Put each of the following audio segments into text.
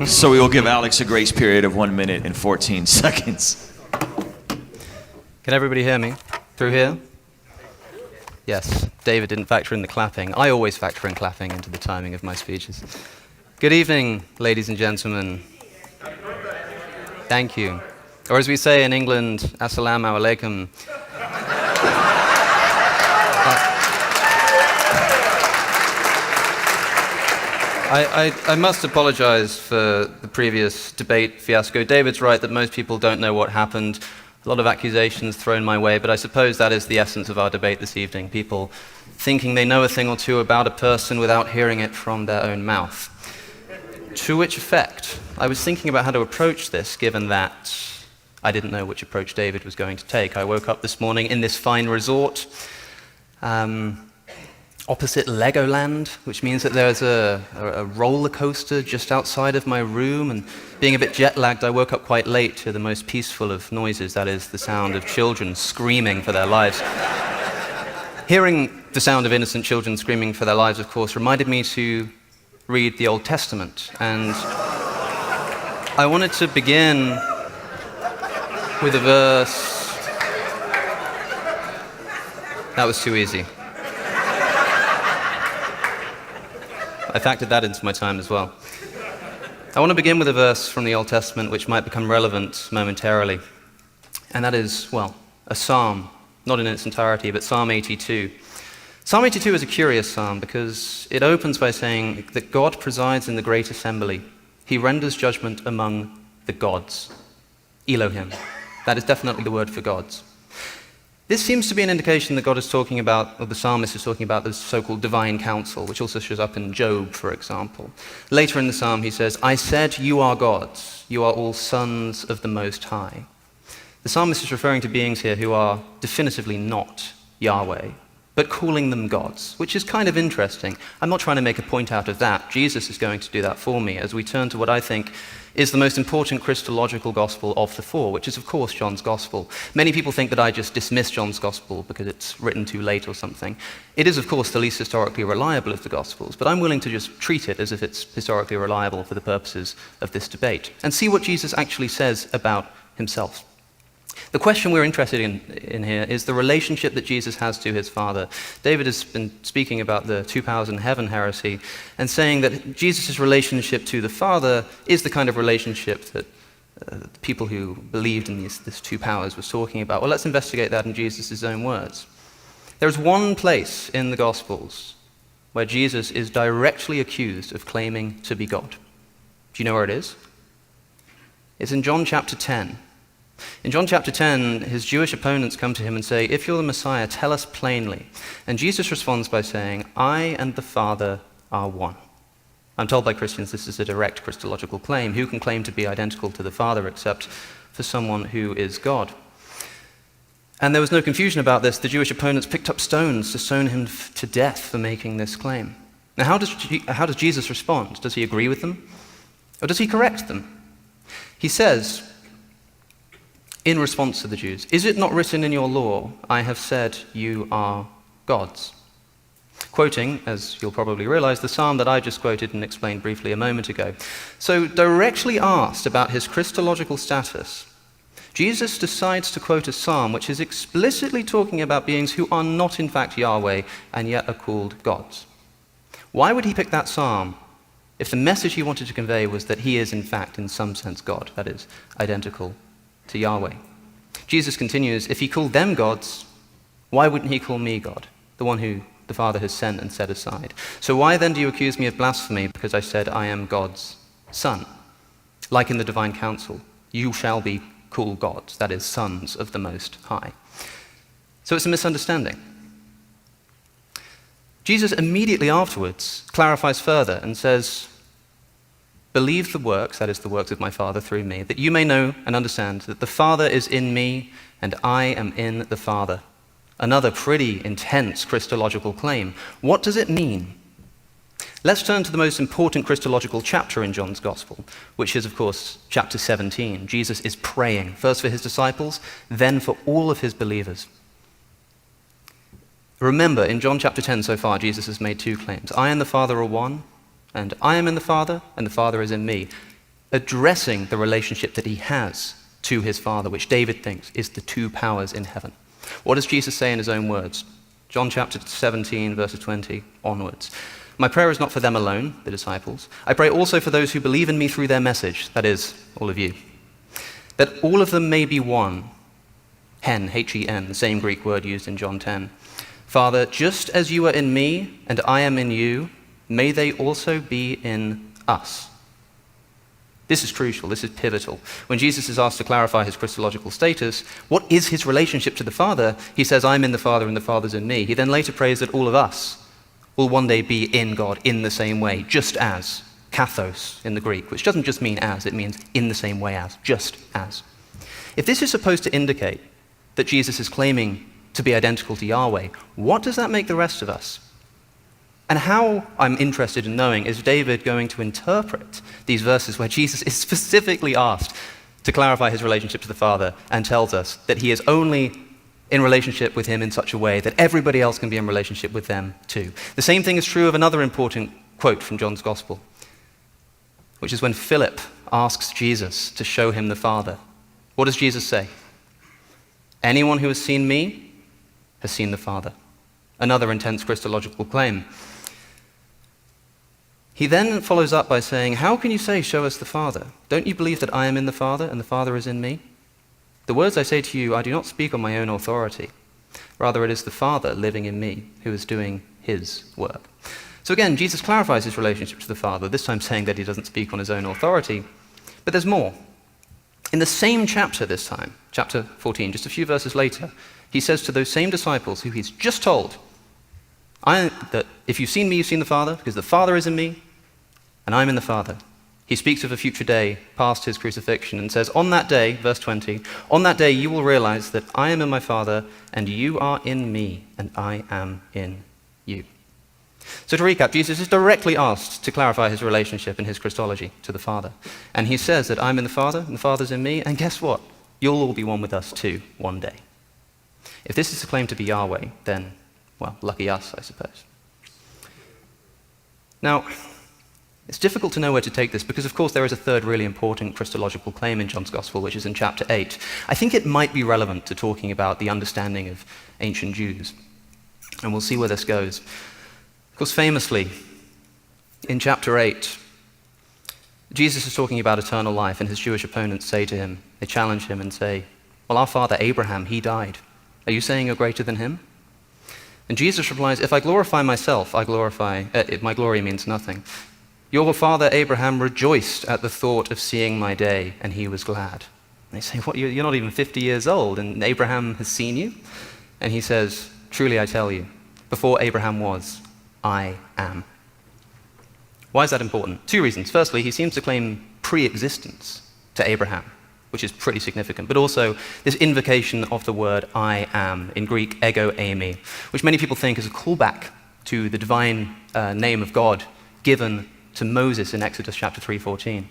So we will give Alex a grace period of 1 minute and 14 seconds. Can everybody hear me? Through here? Yes, David didn't factor in the clapping. I always factor in clapping into the timing of my speeches. Good evening, ladies and gentlemen. Thank you. Or as we say in England, assalamu alaikum. I must apologize for the previous debate fiasco. David's right that most people don't know what happened. A lot of accusations thrown my way, but I suppose that is the essence of our debate this evening. People thinking they know a thing or two about a person without hearing it from their own mouth. To which effect, I was thinking about how to approach this, given that I didn't know which approach David was going to take. I woke up this morning in this fine resort, opposite Legoland, which means that there's a roller coaster just outside of my room, and being a bit jet-lagged, I woke up quite late to the most peaceful of noises, that is, the sound of children screaming for their lives. Hearing the sound of innocent children screaming for their lives, of course, reminded me to read the Old Testament, and I wanted to begin with a verse. That was too easy. I factored that into my time as well. I want to begin with a verse from the Old Testament which might become relevant momentarily. And that is, well, a psalm, not in its entirety, but Psalm 82. Psalm 82 is a curious psalm because it opens by saying that God presides in the great assembly. He renders judgment among the gods. Elohim. That is definitely the word for gods. This seems to be an indication that God is talking about, or the psalmist is talking about, the so-called divine council, which also shows up in Job, for example. Later in the psalm he says, I said, you are gods, you are all sons of the Most High. The psalmist is referring to beings here who are definitively not Yahweh, but calling them gods, which is kind of interesting. I'm not trying to make a point out of that. Jesus is going to do that for me as we turn to what I think is the most important Christological gospel of the four, which is, of course, John's gospel. Many people think that I just dismiss John's gospel because it's written too late or something. It is, of course, the least historically reliable of the gospels, but I'm willing to just treat it as if it's historically reliable for the purposes of this debate and see what Jesus actually says about himself. The question we're interested in here is the relationship that Jesus has to his Father. David has been speaking about the two powers in heaven heresy and saying that Jesus' relationship to the Father is the kind of relationship that people who believed in these two powers was talking about. Well, let's investigate that in Jesus' own words. There's one place in the Gospels where Jesus is directly accused of claiming to be God. Do you know where it is? It's in John chapter 10. In John chapter 10, his Jewish opponents come to him and say, if you're the Messiah, tell us plainly. And Jesus responds by saying, I and the Father are one. I'm told by Christians this is a direct Christological claim. Who can claim to be identical to the Father except for someone who is God? And there was no confusion about this. The Jewish opponents picked up stones to stone him to death for making this claim. Now, how does Jesus respond? Does he agree with them? Or does he correct them? He says, in response to the Jews, is it not written in your law, I have said you are gods? Quoting, as you'll probably realize, the psalm that I just quoted and explained briefly a moment ago. So directly asked about his Christological status, Jesus decides to quote a psalm which is explicitly talking about beings who are not in fact Yahweh and yet are called gods. Why would he pick that psalm if the message he wanted to convey was that he is in fact in some sense God, that is, identical to Yahweh? Jesus continues, if he called them gods, why wouldn't he call me God, the one who the Father has sent and set aside? So why then do you accuse me of blasphemy because I said I am God's son? Like in the divine council, you shall be called gods, that is, sons of the Most High. So it's a misunderstanding. Jesus immediately afterwards clarifies further and says, believe the works, that is the works of my Father through me, that you may know and understand that the Father is in me and I am in the Father. Another pretty intense Christological claim. What does it mean? Let's turn to the most important Christological chapter in John's Gospel, which is, of course, chapter 17. Jesus is praying, first for his disciples, then for all of his believers. Remember, in John chapter 10 so far, Jesus has made two claims. I and the Father are one, and I am in the Father, and the Father is in me. addressing the relationship that he has to his Father, which David thinks is the two powers in heaven. What does Jesus say in his own words? John chapter 17, verses 20 onwards. My prayer is not for them alone, the disciples. I pray also for those who believe in me through their message, that is, all of you, that all of them may be one. Hen, H-E-N, the same Greek word used in John 10. Father, just as you are in me and I am in you, may they also be in us. This is crucial, this is pivotal. When Jesus is asked to clarify his Christological status, what is his relationship to the Father? He says, I'm in the Father and the Father's in me. He then later prays that all of us will one day be in God in the same way, just as, kathos in the Greek, which doesn't just mean as, it means in the same way as, just as. If this is supposed to indicate that Jesus is claiming to be identical to Yahweh, what does that make the rest of us? And how, I'm interested in knowing, is David going to interpret these verses where Jesus is specifically asked to clarify his relationship to the Father and tells us that he is only in relationship with him in such a way that everybody else can be in relationship with them too. The same thing is true of another important quote from John's Gospel, which is when Philip asks Jesus to show him the Father. What does Jesus say? Anyone who has seen me has seen the Father. Another intense Christological claim. He then follows up by saying, how can you say, show us the Father? Don't you believe that I am in the Father and the Father is in me? The words I say to you, I do not speak on my own authority. Rather, it is the Father living in me who is doing his work. So again, Jesus clarifies his relationship to the Father, this time saying that he doesn't speak on his own authority. But there's more. In the same chapter this time, chapter 14, just a few verses later, he says to those same disciples who he's just told, that if you've seen me, you've seen the Father, because the Father is in me, and I'm in the Father. He speaks of a future day past his crucifixion and says, on that day, verse 20, on that day you will realize that I am in my Father, and you are in me, and I am in you. So to recap, Jesus is directly asked to clarify his relationship and his Christology to the Father. And he says that I'm in the Father, and the Father's in me, and guess what? You'll all be one with us too, one day. If this is a claim to be Yahweh, then, well, lucky us, I suppose. Now, it's difficult to know where to take this because, of course, there is a third really important Christological claim in John's Gospel, which is in chapter 8. I think it might be relevant to talking about the understanding of ancient Jews. And we'll see where this goes. Of course, famously, in chapter 8, Jesus is talking about eternal life, and his Jewish opponents say to him, they challenge him and say, well, our father Abraham, he died. Are you saying you're greater than him? And Jesus replies, if I glorify myself, my glory means nothing. Your father Abraham rejoiced at the thought of seeing my day, and he was glad. And they say, what, you're not even 50 years old, and Abraham has seen you? And he says, truly I tell you, before Abraham was, I am. Why is that important? Two reasons. Firstly, he seems to claim pre-existence to Abraham, which is pretty significant, but also this invocation of the word I am, in Greek, ego eimi, which many people think is a callback to the divine name of God given to Moses in Exodus chapter 3:14.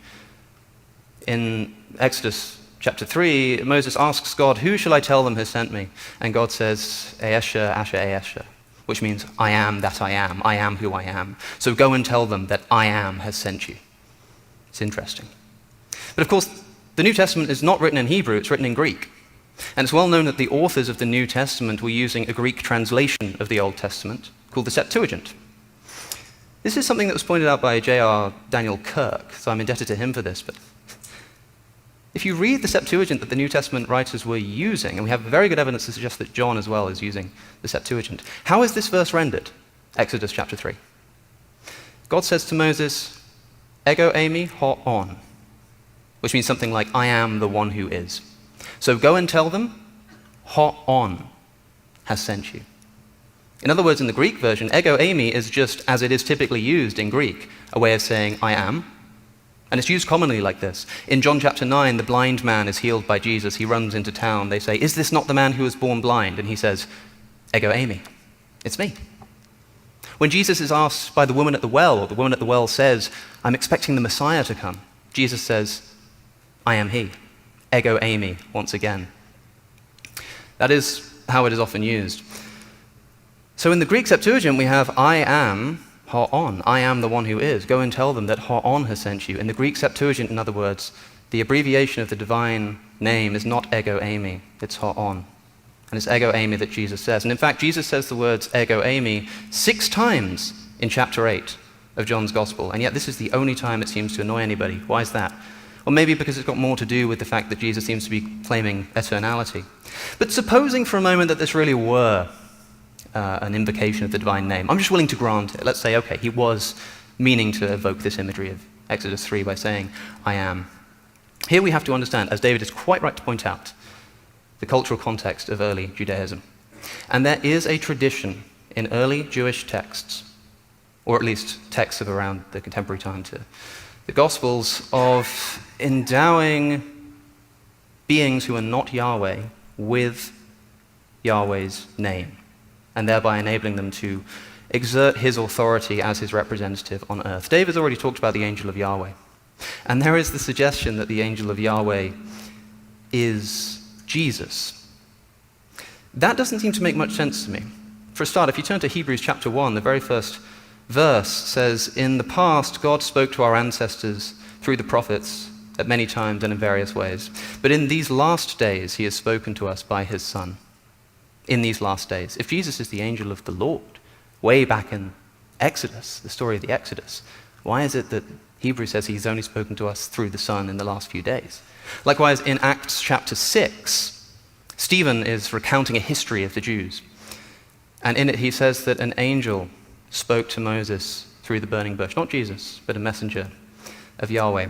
In Exodus chapter 3, Moses asks God, who shall I tell them has sent me? And God says, Eesha, Asher, Eesha, which means I am that I am who I am. So go and tell them that I am has sent you. It's interesting. But of course, the New Testament is not written in Hebrew, it's written in Greek. And it's well known that the authors of the New Testament were using a Greek translation of the Old Testament called the Septuagint. This is something that was pointed out by J.R. Daniel Kirk, so I'm indebted to him for this. But if you read the Septuagint that the New Testament writers were using, and we have very good evidence to suggest that John as well is using the Septuagint, how is this verse rendered? Exodus chapter 3. God says to Moses, ego eimi ho on, which means something like, I am the one who is. So go and tell them, ho on has sent you. In other words, in the Greek version, ego eimi is just as it is typically used in Greek, a way of saying, I am. And it's used commonly like this. In John chapter 9, the blind man is healed by Jesus. He runs into town. They say, is this not the man who was born blind? And he says, ego eimi, it's me. When Jesus is asked by the woman at the well, or the woman at the well says, I'm expecting the Messiah to come, Jesus says, I am he. Ego eimi, once again. That is how it is often used. So in the Greek Septuagint, we have I am Ha'on, I am the one who is. Go and tell them that Ha'on has sent you. In the Greek Septuagint, in other words, the abbreviation of the divine name is not ego eimi, it's Ha'on. And it's ego eimi that Jesus says. And in fact, Jesus says the words ego eimi 6 times in chapter 8 of John's Gospel. And yet this is the only time it seems to annoy anybody. Why is that? Well, maybe because it's got more to do with the fact that Jesus seems to be claiming eternality. But supposing for a moment that this really were an invocation of the divine name, I'm just willing to grant it. Let's say, okay, he was meaning to evoke this imagery of Exodus 3 by saying, I am. Here we have to understand, as David is quite right to point out, the cultural context of early Judaism. And there is a tradition in early Jewish texts, or at least texts of around the contemporary time to the Gospels, of endowing beings who are not Yahweh with Yahweh's name, and thereby enabling them to exert his authority as his representative on earth. David's already talked about the angel of Yahweh. And there is the suggestion that the angel of Yahweh is Jesus. That doesn't seem to make much sense to me. For a start, if you turn to Hebrews chapter 1, the very first verse says, in the past, God spoke to our ancestors through the prophets at many times and in various ways. But in these last days, he has spoken to us by his Son. In these last days. If Jesus is the angel of the Lord, way back in Exodus, the story of the Exodus, why is it that Hebrews says he's only spoken to us through the Son in the last few days? Likewise, in Acts chapter 6, Stephen is recounting a history of the Jews. And in it he says that an angel spoke to Moses through the burning bush. Not Jesus, but a messenger of Yahweh.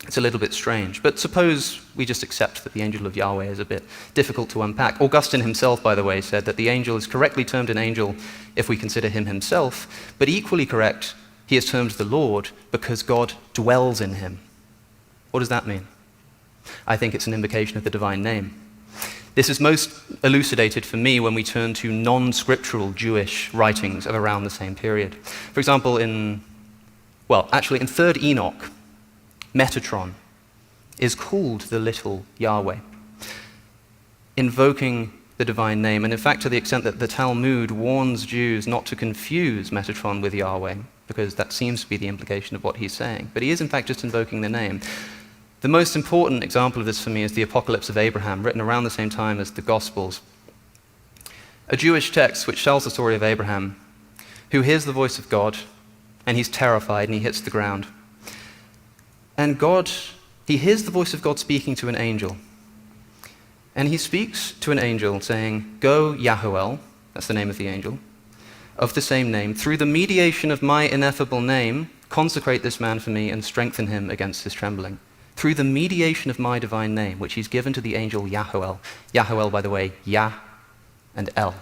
It's a little bit strange. But suppose we just accept that the angel of Yahweh is a bit difficult to unpack. Augustine himself, by the way, said that the angel is correctly termed an angel if we consider him himself, but equally correct, he is termed the Lord because God dwells in him. What does that mean? I think it's an invocation of the divine name. This is most elucidated for me when we turn to non-scriptural Jewish writings of around the same period. For example, in 3rd Enoch, Metatron is called the little Yahweh, invoking the divine name, and in fact to the extent that the Talmud warns Jews not to confuse Metatron with Yahweh, because that seems to be the implication of what he's saying. But he is in fact just invoking the name. The most important example of this for me is the Apocalypse of Abraham, written around the same time as the Gospels. A Jewish text which tells the story of Abraham, who hears the voice of God, and he's terrified and he hits the ground. And he hears the voice of God speaking to an angel. And he speaks to an angel saying, go Yahuel, that's the name of the angel, of the same name, through the mediation of my ineffable name, consecrate this man for me and strengthen him against his trembling. Through the mediation of my divine name, which he's given to the angel Yahuel. Yahuel, by the way, Yah and El.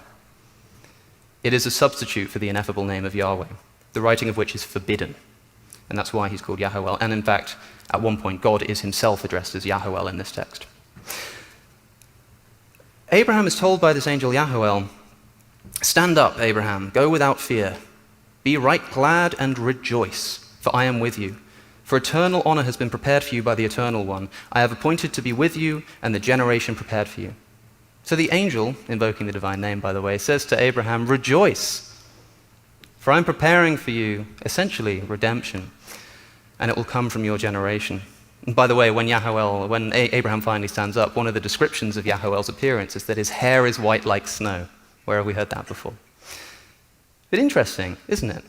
It is a substitute for the ineffable name of Yahweh, the writing of which is forbidden. And that's why he's called Yahuel. And in fact, at one point, God is himself addressed as Yahuel in this text. Abraham is told by this angel Yahuel, stand up, Abraham, go without fear. Be right glad and rejoice, for I am with you. For eternal honor has been prepared for you by the Eternal One. I have appointed to be with you and the generation prepared for you. So the angel, invoking the divine name, by the way, says to Abraham, rejoice, for I'm preparing for you, essentially, redemption, and it will come from your generation. And by the way, when Abraham finally stands up, one of the descriptions of Yahuel's appearance is that his hair is white like snow. Where have we heard that before? But interesting, isn't it?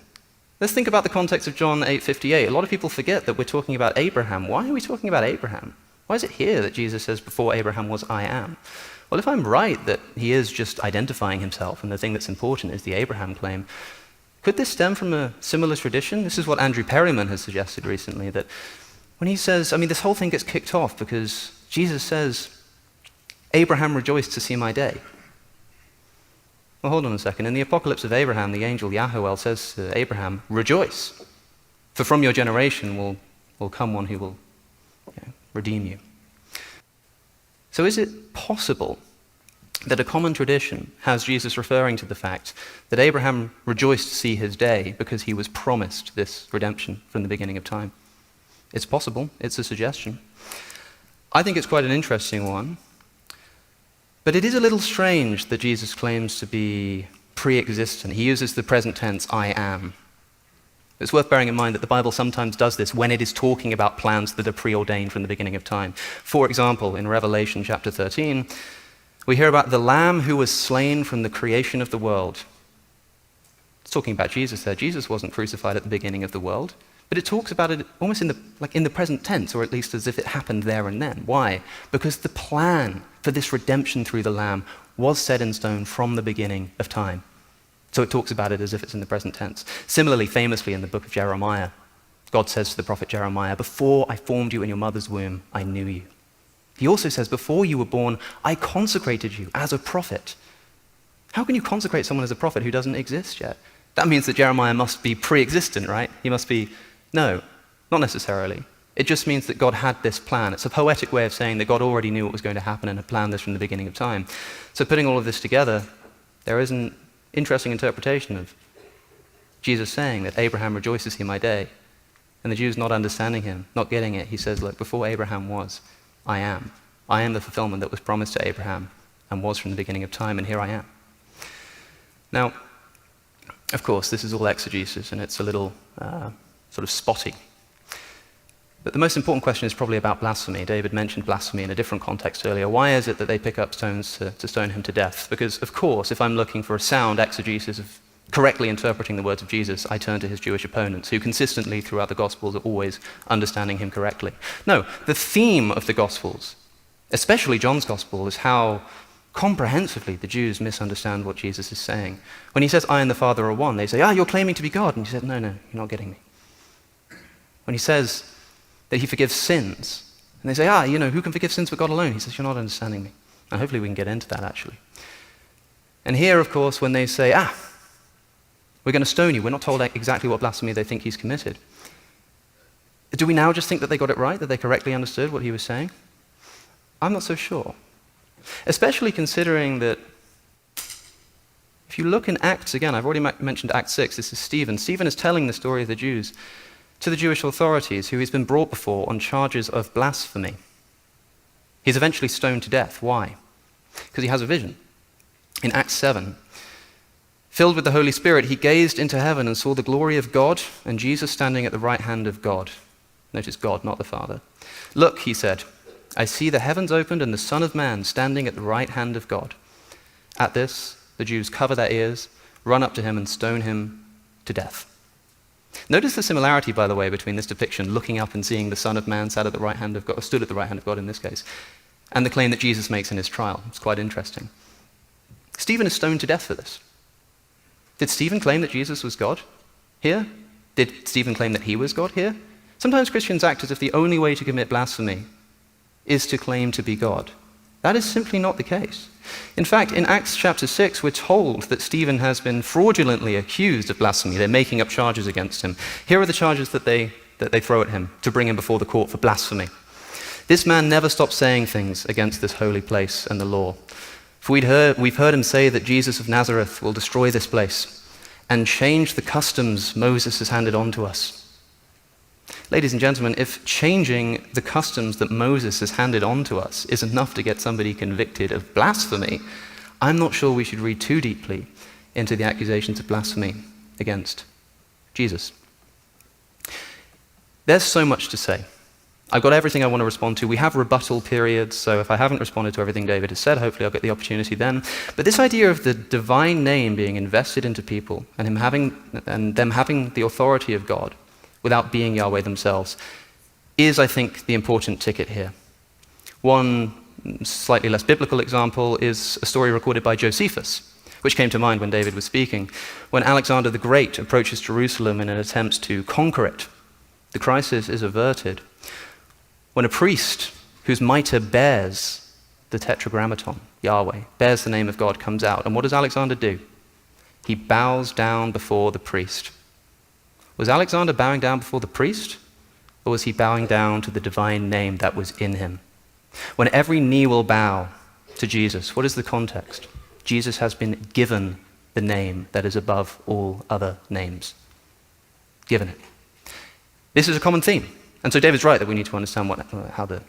Let's think about the context of John 8:58. A lot of people forget that we're talking about Abraham. Why are we talking about Abraham? Why is it here that Jesus says, before Abraham was I am? Well, if I'm right that he is just identifying himself and the thing that's important is the Abraham claim, could this stem from a similar tradition? This is what Andrew Perryman has suggested recently, that when he says, this whole thing gets kicked off because Jesus says, Abraham rejoiced to see my day. Well, hold on a second. In the Apocalypse of Abraham, the angel Yahuel says to Abraham, rejoice, for from your generation will come one who will redeem you. So is it possible that a common tradition has Jesus referring to the fact that Abraham rejoiced to see his day because he was promised this redemption from the beginning of time? It's possible. It's a suggestion. I think it's quite an interesting one. But it is a little strange that Jesus claims to be pre-existent. He uses the present tense, I am. It's worth bearing in mind that the Bible sometimes does this when it is talking about plans that are preordained from the beginning of time. For example, in Revelation chapter 13, we hear about the Lamb who was slain from the creation of the world. It's talking about Jesus there. Jesus wasn't crucified at the beginning of the world, but it talks about it almost in the present tense, or at least as if it happened there and then. Why? Because the plan for this redemption through the Lamb was set in stone from the beginning of time. So it talks about it as if it's in the present tense. Similarly, famously in the book of Jeremiah, God says to the prophet Jeremiah, "Before I formed you in your mother's womb, I knew you." He also says, "Before you were born, I consecrated you as a prophet." How can you consecrate someone as a prophet who doesn't exist yet? That means that Jeremiah must be pre-existent, right? He must be... No, not necessarily. It just means that God had this plan. It's a poetic way of saying that God already knew what was going to happen and had planned this from the beginning of time. So putting all of this together, there is an interesting interpretation of Jesus saying that Abraham rejoices to see my day, and the Jews not understanding him, not getting it. He says, look, before Abraham was, I am. I am the fulfillment that was promised to Abraham and was from the beginning of time, and here I am. Now, of course, this is all exegesis, and it's a little sort of spotty. But the most important question is probably about blasphemy. David mentioned blasphemy in a different context earlier. Why is it that they pick up stones to stone him to death? Because, of course, if I'm looking for a sound exegesis of correctly interpreting the words of Jesus, I turn to his Jewish opponents, who consistently throughout the Gospels are always understanding him correctly. No, the theme of the Gospels, especially John's Gospel, is how comprehensively the Jews misunderstand what Jesus is saying. When he says, I and the Father are one, they say, you're claiming to be God. And he said, no, you're not getting me. When he says that he forgives sins, and they say, who can forgive sins but God alone? He says, you're not understanding me. And hopefully we can get into that, actually. And here, of course, when they say, we're going to stone you, we're not told exactly what blasphemy they think he's committed. Do we now just think that they got it right, that they correctly understood what he was saying? I'm not so sure. Especially considering that if you look in Acts, again, I've already mentioned Acts 6, this is Stephen. Stephen is telling the story of the Jews to the Jewish authorities, who he's been brought before on charges of blasphemy. He's eventually stoned to death. Why? Because he has a vision. In Acts 7, filled with the Holy Spirit, he gazed into heaven and saw the glory of God and Jesus standing at the right hand of God. Notice God, not the Father. Look, he said, I see the heavens opened and the Son of Man standing at the right hand of God. At this, the Jews cover their ears, run up to him and stone him to death. Notice the similarity, by the way, between this depiction, looking up and seeing the Son of Man sat at the right hand of God, or stood at the right hand of God in this case, and the claim that Jesus makes in his trial. It's quite interesting. Stephen is stoned to death for this. Did Stephen claim that Jesus was God here? Did Stephen claim that he was God here? Sometimes Christians act as if the only way to commit blasphemy is to claim to be God. That is simply not the case. In fact, in Acts chapter 6, we're told that Stephen has been fraudulently accused of blasphemy. They're making up charges against him. Here are the charges that they throw at him to bring him before the court for blasphemy. This man never stopped saying things against this holy place and the law. For we've heard him say that Jesus of Nazareth will destroy this place and change the customs Moses has handed on to us. Ladies and gentlemen, if changing the customs that Moses has handed on to us is enough to get somebody convicted of blasphemy, I'm not sure we should read too deeply into the accusations of blasphemy against Jesus. There's so much to say. I've got everything I want to respond to. We have rebuttal periods, so if I haven't responded to everything David has said, hopefully I'll get the opportunity then. But this idea of the divine name being invested into people and them having the authority of God without being Yahweh themselves is, I think, the important ticket here. One slightly less biblical example is a story recorded by Josephus, which came to mind when David was speaking. When Alexander the Great approaches Jerusalem in an attempt to conquer it, the crisis is averted when a priest whose mitre bears the tetragrammaton, Yahweh, bears the name of God, comes out. And what does Alexander do? He bows down before the priest. Was Alexander bowing down before the priest, or was he bowing down to the divine name that was in him? When every knee will bow to Jesus, what is the context? Jesus has been given the name that is above all other names. Given it. This is a common theme. And so David's right that we need to understand how the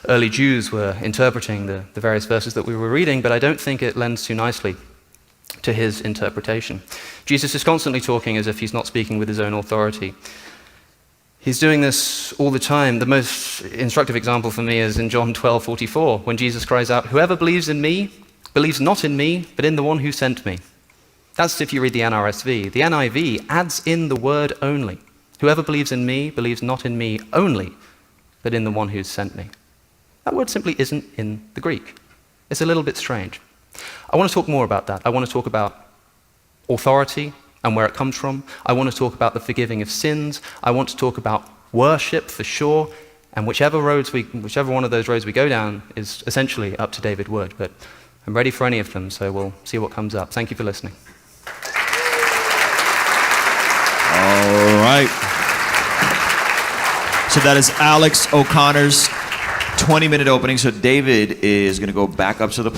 early Jews were interpreting the various verses that we were reading, but I don't think it lends too nicely to his interpretation. Jesus is constantly talking as if he's not speaking with his own authority. He's doing this all the time. The most instructive example for me is in John 12:44, when Jesus cries out, "Whoever believes in me, believes not in me, but in the one who sent me." That's if you read the NRSV. The NIV adds in the word only. Whoever believes in me, believes not in me only, but in the one who sent me. That word simply isn't in the Greek. It's a little bit strange. I want to talk more about that. I want to talk about authority and where it comes from. I want to talk about the forgiving of sins. I want to talk about worship for sure. And whichever one of those roads we go down is essentially up to David Wood. But I'm ready for any of them, so we'll see what comes up. Thank you for listening. All right. So that is Alex O'Connor's 20-minute opening. So David is going to go back up to the